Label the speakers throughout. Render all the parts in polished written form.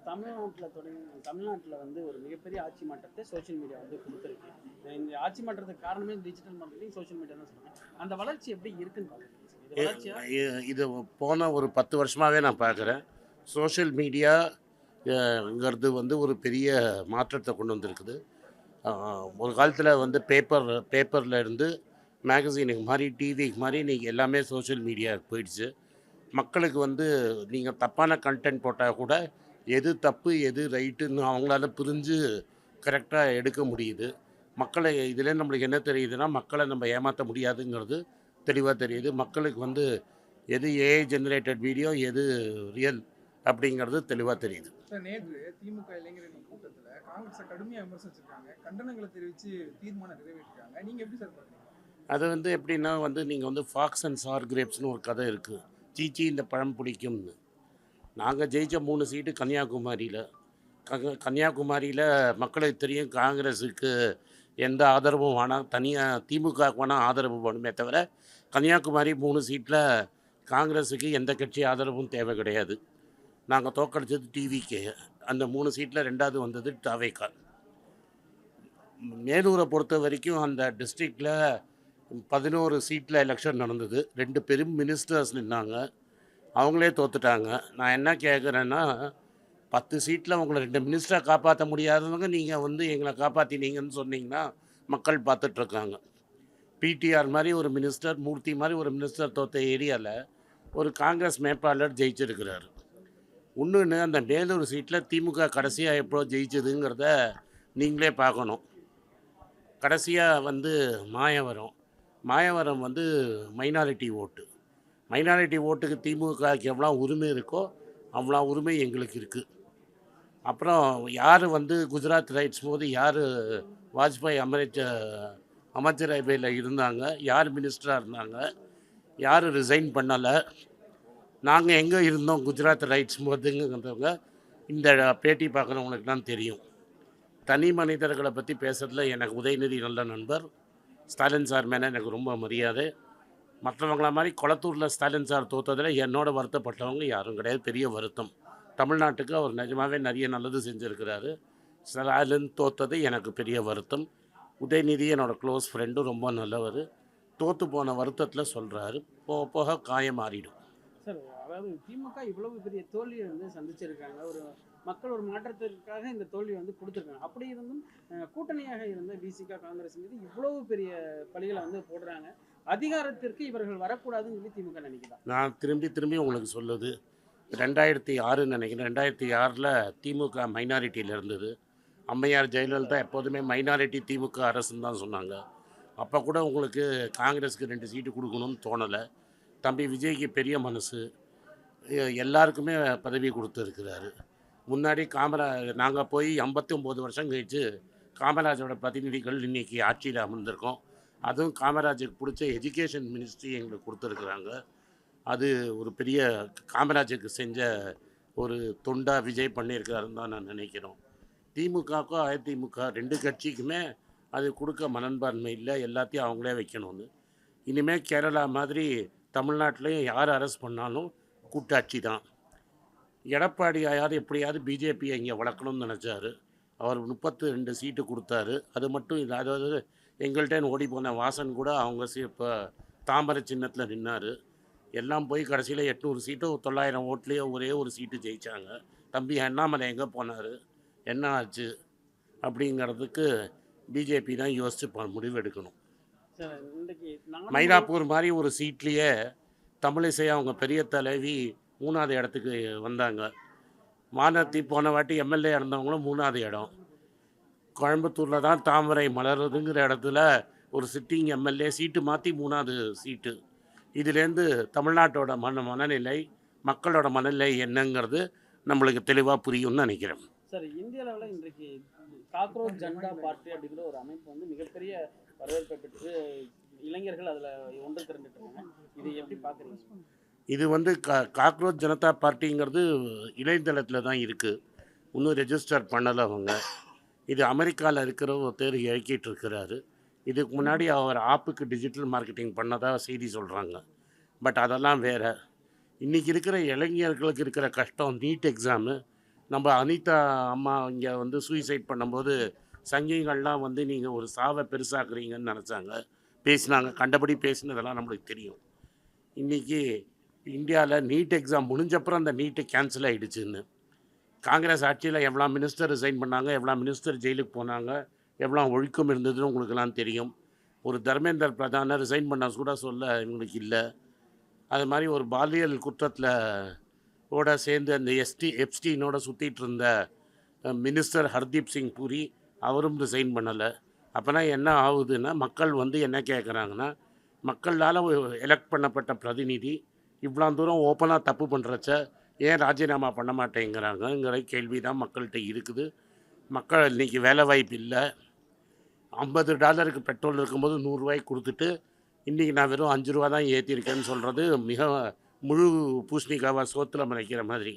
Speaker 1: தமிழ்நாட்டில் வந்து ஒரு மிகப்பெரிய ஆட்சி மாற்றத்தை சோஷியல் மீடியா வந்து கொடுத்துருக்கு. இந்த ஆட்சி மாற்றத்துக்கு காரணமே டிஜிட்டல் மார்க்கெட்டிங், சோஷியல் மீடியா தான் சொல்லுவேன். அந்த வளர்ச்சி எப்படி இருக்குன்னு பார்க்குறீங்க? இது வளர்ச்சியா?
Speaker 2: இது போன ஒரு 10 வருஷமாகவே நான் பார்க்குறேன். சோஷியல் மீடியாங்கிறது வந்து ஒரு பெரிய மாற்றத்தை கொண்டு வந்திருக்குது. ஒரு காலத்தில் வந்து பேப்பரில் இருந்து மேகசினுக்கு மாதிரி, டிவிக்கு மாதிரி இன்றைக்கி எல்லாமே சோஷியல் மீடியாவுக்கு போயிடுச்சு. மக்களுக்கு வந்து நீங்கள் தப்பான கண்டென்ட் போட்டால் கூட எது தப்பு எது ரைட்டுன்னு அவங்களால புரிஞ்சு கரெக்டாக எடுக்க முடியுது. மக்களை இதில் நம்மளுக்கு என்ன தெரியுதுன்னா, மக்களை நம்ம ஏமாற்ற முடியாதுங்கிறது தெளிவாக தெரியுது. மக்களுக்கு வந்து எது ஏஐ ஜெனரேட்டட் வீடியோ, எது ரியல் அப்படிங்கிறது தெளிவாக தெரியுது.
Speaker 3: நேற்று திமுக இளைஞரணி கூட்டத்தில் காங்கிரஸை கடுமையாக விமர்சிச்சிருக்காங்க, கண்டனங்களை தெரிவித்து தீர்மானம் நிறைவேற்றிருக்காங்க. நீங்கள் எப்படி சார் பார்க்குறீங்க?
Speaker 2: அது வந்து எப்படின்னா வந்து நீங்கள் வந்து ஃபாக்ஸ் அண்ட் சார் கிரேப்ஸ்னு ஒரு கதை இருக்குது. சீச்சி இந்த பழம் பிடிக்கும்னு. நாங்கள் ஜெயித்த 3 சீட்டு கன்னியாகுமரியில். கன்னியாகுமரியில் மக்களுக்கு தெரியும் காங்கிரஸுக்கு எந்த ஆதரவும் வேணாம், தனியாக திமுகவுக்கு வேணால் ஆதரவு வேணுமே தவிர கன்னியாகுமரி 3 சீட்டில் காங்கிரஸுக்கு எந்த கட்சி ஆதரவும் தேவை கிடையாது. நாங்கள் தோக்கடிச்சது டிவிக்கு. அந்த 3 சீட்டில் 2வது வந்தது தாவேகா. மேலூரை பொறுத்த வரைக்கும் அந்த டிஸ்ட்ரிக்டில் 11 சீட்டில் எலெக்ஷன் நடந்தது. 2 பெரும் மினிஸ்டர்ஸ் நின்னாங்க, அவங்களே தோத்துட்டாங்க. நான் என்ன கேட்குறேன்னா, 10 சீட்டில் உங்களை 2 மினிஸ்டரை காப்பாற்ற முடியாதவங்க நீங்கள் வந்து எங்களை காப்பாற்றினீங்கன்னு சொன்னீங்கன்னா மக்கள் பார்த்துட்ருக்காங்க. பிடிஆர் மாதிரி ஒரு மினிஸ்டர், மூர்த்தி மாதிரி ஒரு மினிஸ்டர் தோற்ற ஏரியாவில் ஒரு காங்கிரஸ் வேட்பாளர் ஜெயிச்சிருக்கிறார். இன்னொன்று, அந்த மேலூர் சீட்டில் திமுக கடைசியாக எப்போ ஜெயிச்சதுங்கிறத நீங்களே பார்க்கணும். கடைசியாக வந்து மாயவரம் வந்து மைனாரிட்டி ஓட்டு. மைனாரிட்டி ஓட்டுக்கு திமுகவுக்கு எவ்வளோ உரிமை இருக்கோ அவ்வளோ உரிமை எங்களுக்கு இருக்குது. அப்புறம் யார் வந்து குஜராத் ரைட்ஸ் போது யார் வாஜ்பாய் அமைச்சரவையில் இருந்தாங்க, யார் மினிஸ்டராக இருந்தாங்க, யார் ரிசைன் பண்ணலை, நாங்கள் எங்கே இருந்தோம் குஜராத் ரைட்ஸ் போதுங்கிறவங்க இந்த பேட்டி பார்க்குறவங்களுக்குலாம் தெரியும். தனி மனிதர்களை பற்றி பேசுகிறதுல எனக்கு உதயநிதி நல்ல நண்பர். ஸ்டாலின் சார் மேலே எனக்கு ரொம்ப மரியாதை. மற்றவங்கள மாதிரி கொளத்தூரில் ஸ்டாலின் சார் தோற்றதில் என்னோட வருத்தப்பட்டவங்க யாரும் கிடையாது. பெரிய வருத்தம். தமிழ்நாட்டுக்கு அவர் நிஜமாகவே நிறைய நல்லது செஞ்சுருக்கிறாரு. ஸ்டாலின் தோற்றது எனக்கு பெரிய வருத்தம். உதயநிதி என்னோடய க்ளோஸ் ஃப்ரெண்டும், ரொம்ப நல்லவர். தோற்று போன வருத்தத்தில் சொல்கிறாரு. போக போக காயம் மாறிடும்.
Speaker 1: சார், அதாவது திமுக இவ்வளவு பெரிய தோல்வியை வந்து சந்திச்சிருக்காங்க. ஒரு மக்கள் ஒரு மாற்றத்திற்காக இந்த தோல்வியை வந்து கொடுத்துருக்காங்க. அப்படி இருந்தும் கூட்டணியாக இருந்த விசிக, காங்கிரஸ் மீது இவ்வளவு பெரிய பழிகளை வந்து போடுறாங்க. அதிகாரத்திற்கு இவர்கள் வரக்கூடாதுன்னு சொல்லி திமுக நினைக்கிறேன்.
Speaker 2: நான் திரும்பி உங்களுக்கு சொல்லுது, 2006 நினைக்கிறேன். 2006 திமுக மைனாரிட்டியில் இருந்தது. அம்மையார் ஜெயலலிதா எப்போதுமே மைனாரிட்டி திமுக அரசுன்னு தான் சொன்னாங்க. அப்போ கூட உங்களுக்கு காங்கிரஸுக்கு 2 சீட்டு கொடுக்கணும்னு தோணலை. தம்பி விஜய்க்கு பெரிய மனசு, எல்லாருக்குமே பதவி கொடுத்துருக்கிறாரு. முன்னாடி நாங்கள் போய் 59 வருஷம் கழித்து காமராஜோட பிரதிநிதிகள் இன்றைக்கி ஆட்சியில் அமர்ந்திருக்கோம். அதுவும் காமராஜருக்கு பிடிச்ச எஜுகேஷன் மினிஸ்ட்ரி எங்களுக்கு கொடுத்துருக்குறாங்க. அது ஒரு பெரிய காமராஜருக்கு செஞ்ச ஒரு தொண்டாக விஜய் பண்ணியிருக்காருன்னு தான் நான் நினைக்கிறோம். திமுகவுக்கும் அதிமுக 2 கட்சிக்குமே அது கொடுக்க மனன்பான்மை இல்லை. எல்லாத்தையும் அவங்களே வைக்கணும்னு. இனிமேல் கேரளா மாதிரி தமிழ்நாட்டிலையும் யார் அரெஸ்ட் பண்ணாலும் கூட்டாட்சி தான். எடப்பாடியார் எப்படியாவது பிஜேபியை இங்கே வளர்க்கணும்னு நினச்சார். அவர் 32 சீட்டு கொடுத்தாரு. அது மட்டும் இல்லை, அதாவது எங்கள்கிட்ட ஓடி போன வாசன் கூட அவங்க இப்போ தாமரை சின்னத்தில் நின்னார். எல்லாம் போய் கடைசியில் 800 சீட்டோ 900 ஓட்லேயோ ஒரே ஒரு சீட்டு ஜெயித்தாங்க. தம்பி அண்ணாமலை எங்கே போனார், என்ன ஆச்சு அப்படிங்கிறதுக்கு பிஜேபி தான் யோசித்து முடிவு எடுக்கணும். மயிலாப்பூர் மாதிரி ஒரு சீட்லேயே தமிழிசை அவங்க பெரிய தலைவி 3வது இடத்துக்கு வந்தாங்க. மாநத்தி போன வாட்டி எம்எல்ஏ இருந்தவங்களும் 3வது இடம். கோயம்புத்தூரில் தான் தாமரை மலருதுங்கிற இடத்துல ஒரு சிட்டிங் எம்எல்ஏ சீட்டு மாற்றி 3வது சீட்டு. இதுலேருந்து தமிழ்நாட்டோட மனநிலை, மக்களோட மனநிலை என்னங்கிறது நம்மளுக்கு தெளிவாக புரியும்னு நினைக்கிறேன்.
Speaker 1: சார், இந்திய அளவில் இன்றைக்கு காக்ரோச் ஜனதா பார்ட்டி அப்படிங்கிற ஒரு அமைப்பு வந்து மிகப்பெரிய வரவேற்பை பெற்று இளைஞர்கள் அதில் ஒன்று திரண்டுட்டு இருக்காங்க. இது எப்படி பார்க்குறீங்க?
Speaker 2: இது வந்து காக்ரோச் ஜனதா பார்ட்டிங்கிறது இணையதளத்தில் தான் இருக்குது. இன்னும் ரெஜிஸ்டர் பண்ணலை அவங்க. இது அமெரிக்காவில் இருக்கிற ஒருத்தர் இயக்கிட்டு இருக்கிறாரு. இதுக்கு முன்னாடி அவர் ஆப்புக்கு டிஜிட்டல் மார்க்கெட்டிங் பண்ணதாக செய்தி சொல்கிறாங்க. பட் அதெல்லாம் வேறு. இன்றைக்கி இருக்கிற இளைஞர்களுக்கு இருக்கிற கஷ்டம் நீட் எக்ஸாமு, நம்ம அனிதா அம்மா இங்கே வந்து சூசைட் பண்ணும்போது சங்கிகள்லாம் வந்து நீங்கள் ஒரு சாவை பெருசாக்குறீங்கன்னு நினச்சாங்க, பேசினாங்க. கண்டபடி பேசினதெல்லாம் நம்மளுக்கு தெரியும். இன்றைக்கி இந்தியாவில் நீட் எக்ஸாம் முடிஞ்சப்புறம் அந்த நீட்டு கேன்சல் ஆகிடுச்சுன்னு. காங்கிரஸ் ஆட்சியில் எவ்வளோ மினிஸ்டர் ரிசைன் பண்ணாங்க, எவ்வளோ மினிஸ்டர் ஜெயிலுக்கு போனாங்க, எவ்வளோ ஒழுக்கம் இருந்ததுன்னு உங்களுக்கெல்லாம் தெரியும். ஒரு தர்மேந்தர் பிரதானை ரிசைன் பண்ண கூட சொல்ல இவங்களுக்கு இல்லை. அது மாதிரி ஒரு பாலியல் குற்றத்தில் ஓட சேர்ந்து அந்த எப்ஸ்டீனோட சுற்றிட்டு இருந்த மினிஸ்டர் ஹர்தீப் சிங் பூரி அவரும் ரிசைன் பண்ணலை. அப்போனா என்ன ஆகுதுன்னா, மக்கள் வந்து என்ன கேட்குறாங்கன்னா, மக்களால் எலெக்ட் பண்ணப்பட்ட பிரதிநிதி இவ்வளோ தூரம் ஓப்பனாக தப்பு பண்ணுறச்ச ஏன் ராஜினாமா பண்ண மாட்டேங்கிறாங்கங்கிற கேள்வி தான் மக்கள்கிட்ட இருக்குது. மக்கள் இன்றைக்கி வேலை வாய்ப்பு இல்லை. $50 பெட்ரோல் இருக்கும்போது $100 கொடுத்துட்டு இன்றைக்கி நான் வெறும் $5 தான் ஏற்றிருக்கேன்னு சொல்கிறது மிக முழு பூசணிக்காவை சோத்தில் மறைக்கிற மாதிரி.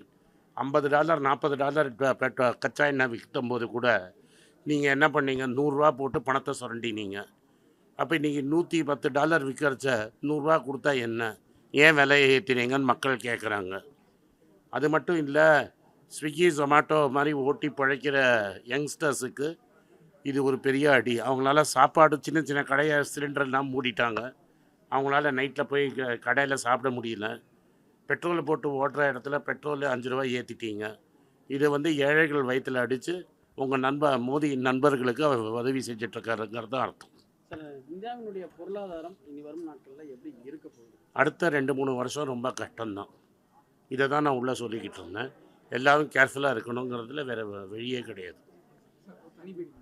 Speaker 2: $50 $40 கச்சா எண்ணெய் விற்கும்போது கூட நீங்கள் என்ன பண்ணீங்க, $100 போட்டு பணத்தை சுரண்டினீங்க. அப்போ இன்றைக்கி $110 விற்கிறச்ச $100 கொடுத்தா என்ன, ஏன் விலையை ஏற்றினீங்கன்னு மக்கள் கேட்குறாங்க. அது மட்டும் இல்லை, ஸ்விக்கி ஜொமேட்டோ மாதிரி ஓட்டி பிழைக்கிற யங்ஸ்டர்ஸுக்கு இது ஒரு பெரிய அடி. அவங்களால சாப்பாடு சின்ன சின்ன கடையை சிலிண்டர்லாம் மூடிட்டாங்க. அவங்களால நைட்டில் போய் கடையில் சாப்பிட முடியல. பெட்ரோலை போட்டு ஓட்டுற இடத்துல பெட்ரோலு $5 ஏற்றிட்டீங்க. இது வந்து ஏழைகள் வயிற்றில் அடித்து உங்கள் மோடி நண்பர்களுக்கு உதவி செஞ்சிட்ருக்காருங்கிறது தான் அர்த்தம்.
Speaker 1: சார், இந்தியாவினுடைய பொருளாதாரம் இனி வரும் நாட்களில் எப்படி இருக்க போகுது?
Speaker 2: அடுத்த 2-3 வருஷம் ரொம்ப கஷ்டம்தான். இதை தான் நான் உள்ளே சொல்லிக்கிட்டு இருந்தேன். எல்லோரும் கேர்ஃபுல்லாக இருக்கணுங்கிறதுல வேறு வழியே கிடையாது.
Speaker 3: சார், தனி பேட்டி.